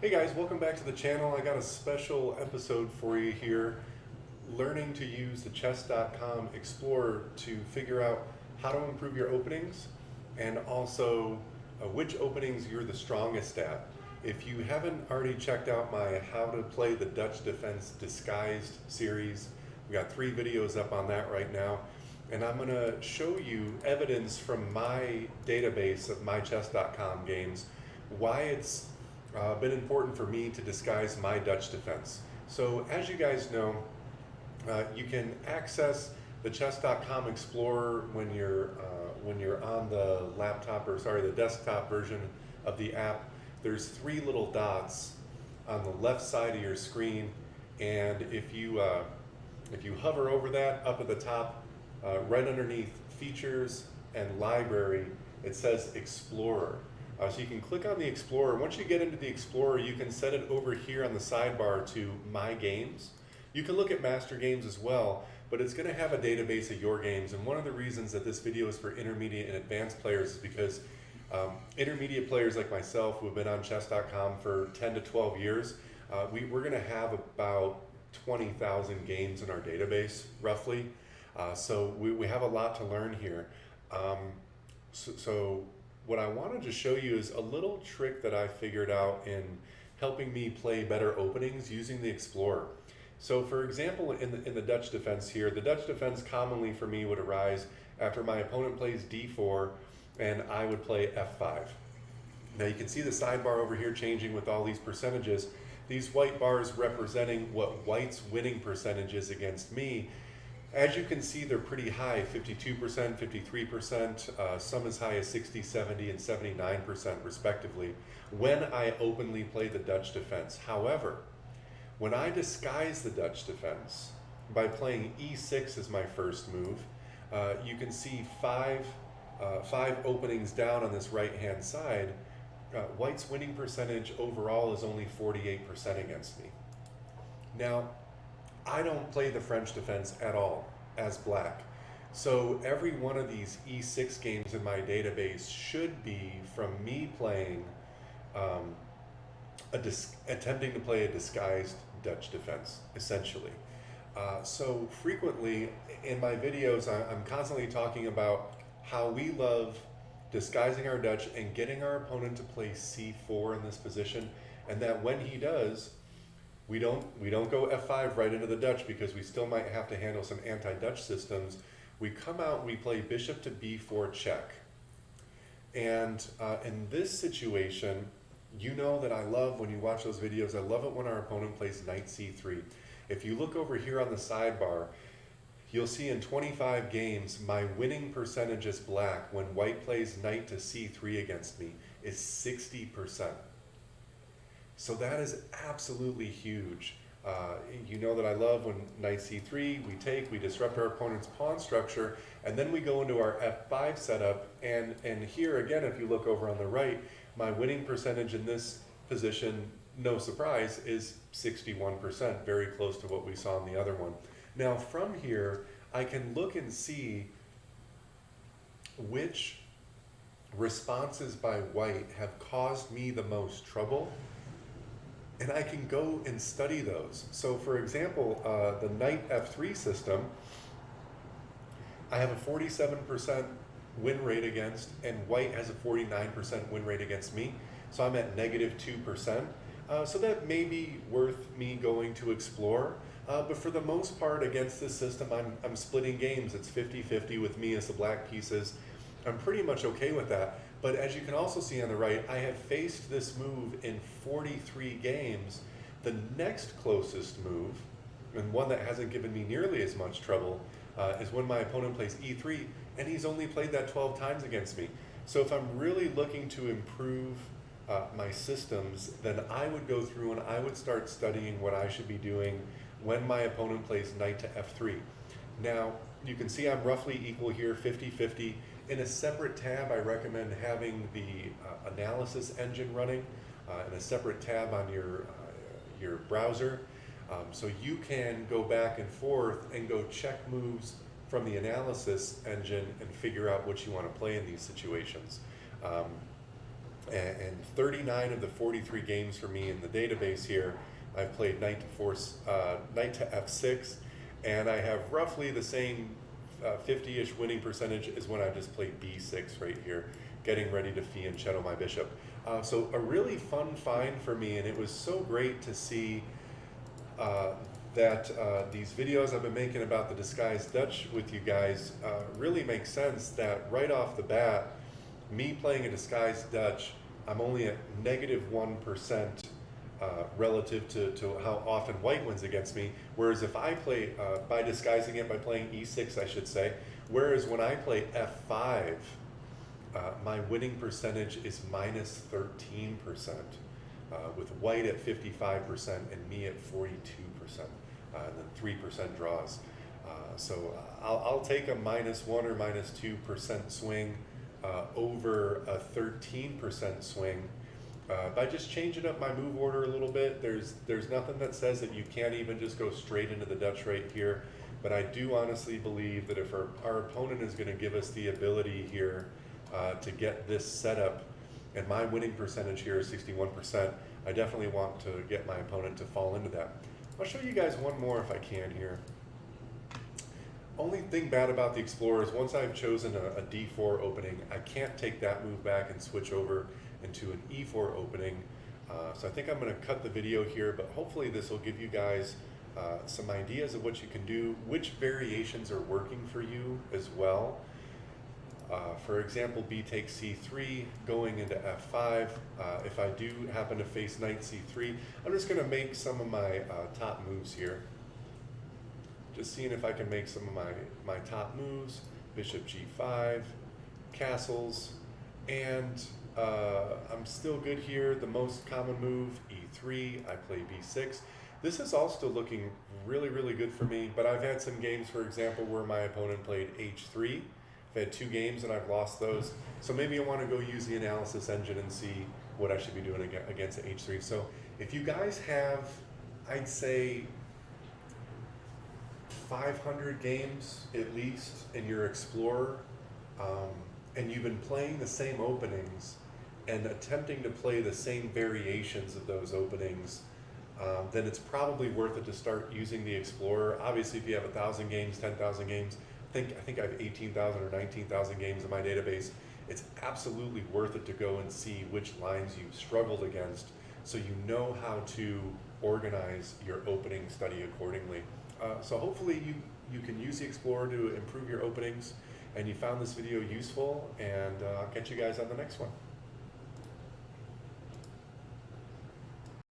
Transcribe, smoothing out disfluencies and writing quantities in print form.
Hey guys, welcome back to the channel. I got a special episode for you here, learning to use the chess.com Explorer to figure out how to improve your openings and also which openings you're the strongest at. If you haven't already checked out my How to Play the Dutch Defense Disguised series, we got 3 videos up on that right now. And I'm going to show you evidence from my database of my chess.com games, why it's been important for me to disguise my Dutch defense. So as you guys know, you can access the chess.com Explorer when you're on the laptop, or sorry, the desktop version of the app. There's 3 little dots on the left side of your screen, and if you hover over that, up at the top, right underneath Features and Library, it says Explorer. So you can click on the Explorer. Once you get into the Explorer, you can set it over here on the sidebar to My Games. You can look at Master Games as well, but it's going to have a database of your games. And one of the reasons that this video is for intermediate and advanced players is because intermediate players like myself who have been on chess.com for 10 to 12 years, we're going to have about 20,000 games in our database, roughly. So we have a lot to learn here. So what I wanted to show you is a little trick that I figured out in helping me play better openings using the Explorer. So for example, in the Dutch defense here, the Dutch defense commonly for me would arise after my opponent plays d4 and I would play f5. Now you can see the sidebar over here changing with all these percentages. These white bars representing what white's winning percentage is against me. As you can see, they're pretty high, 52%, 53%, some as high as 60, 70, and 79% respectively, when I openly play the Dutch defense. However, when I disguise the Dutch defense by playing e6 as my first move, you can see five openings down on this right-hand side. White's winning percentage overall is only 48% against me. Now, I don't play the French defense at all as black. So every one of these E6 games in my database should be from me playing, attempting to play a disguised Dutch defense, essentially. So frequently in my videos, I'm constantly talking about how we love disguising our Dutch and getting our opponent to play C4 in this position, and that when he does, we don't go f5 right into the Dutch because we still might have to handle some anti-Dutch systems. We come out, we play bishop to b4 check. And in this situation, you know that I love, when you watch those videos, I love it when our opponent plays knight c3. If you look over here on the sidebar, you'll see in 25 games, my winning percentage as black when white plays knight to c3 against me is 60%. So that is absolutely huge. You know that I love when knight c3, we disrupt our opponent's pawn structure, and then we go into our f5 setup, and here again, if you look over on the right, my winning percentage in this position, no surprise, is 61%, very close to what we saw in the other one. Now from here, I can look and see which responses by white have caused me the most trouble, and I can go and study those. So for example, the knight f3 system, I have a 47% win rate against, and white has a 49% win rate against me. So I'm at -2%. So that may be worth me going to explore. But for the most part against this system, I'm splitting games. It's 50-50 with me as the black pieces. I'm pretty much okay with that. But as you can also see on the right, I have faced this move in 43 games. The next closest move, and one that hasn't given me nearly as much trouble, is when my opponent plays e3, and he's only played that 12 times against me. So if I'm really looking to improve my systems, then I would go through and I would start studying what I should be doing when my opponent plays knight to f3. Now, you can see I'm roughly equal here, 50-50. In a separate tab, I recommend having the analysis engine running in a separate tab on your browser. So you can go back and forth and go check moves from the analysis engine and figure out what you want to play in these situations. and 39 of the 43 games for me in the database here, I've played knight to f6, and I have roughly the same 50-ish winning percentage as when I just played b6 right here, getting ready to fianchetto my bishop. So a really fun find for me, and it was so great to see that these videos I've been making about the disguised Dutch with you guys really make sense. That right off the bat, me playing a disguised Dutch, I'm only at -1% relative to how often white wins against me. Whereas if I play, by disguising it by playing e6, I should say, whereas when I play f5, my winning percentage is -13%, with white at 55% and me at 42%, and then 3% draws. So I'll take a -1 or -2% swing over a 13% swing by just changing up my move order a little bit. There's nothing that says that you can't even just go straight into the Dutch right here, but I do honestly believe that if our opponent is going to give us the ability here to get this setup, and my winning percentage here is 61%, I definitely want to get my opponent to fall into that. I'll show you guys one more if I can here. Only thing bad about the Explorer is once I've chosen a D4 opening, I can't take that move back and switch over into an E4 opening. So I think I'm going to cut the video here, but hopefully this will give you guys some ideas of what you can do, which variations are working for you as well. For example, B takes C3, going into F5. If I do happen to face knight C3, I'm just going to make some of my top moves here. Just seeing if I can make some of my top moves. Bishop G5, castles, and I'm still good here. The most common move, E3, I play B6. This is also looking really, really good for me, but I've had some games, for example, where my opponent played H3. I've had 2 games and I've lost those. So maybe I want to go use the analysis engine and see what I should be doing against H3. So if you guys have, I'd say, 500 games at least in your Explorer, and you've been playing the same openings and attempting to play the same variations of those openings, then it's probably worth it to start using the Explorer. Obviously, if you have 1,000 games, 10,000 games, I think I have 18,000 or 19,000 games in my database. It's absolutely worth it to go and see which lines you've struggled against, so you know how to organize your opening study accordingly. So hopefully you can use the Explorer to improve your openings, and you found this video useful, and I'll catch you guys on the next one.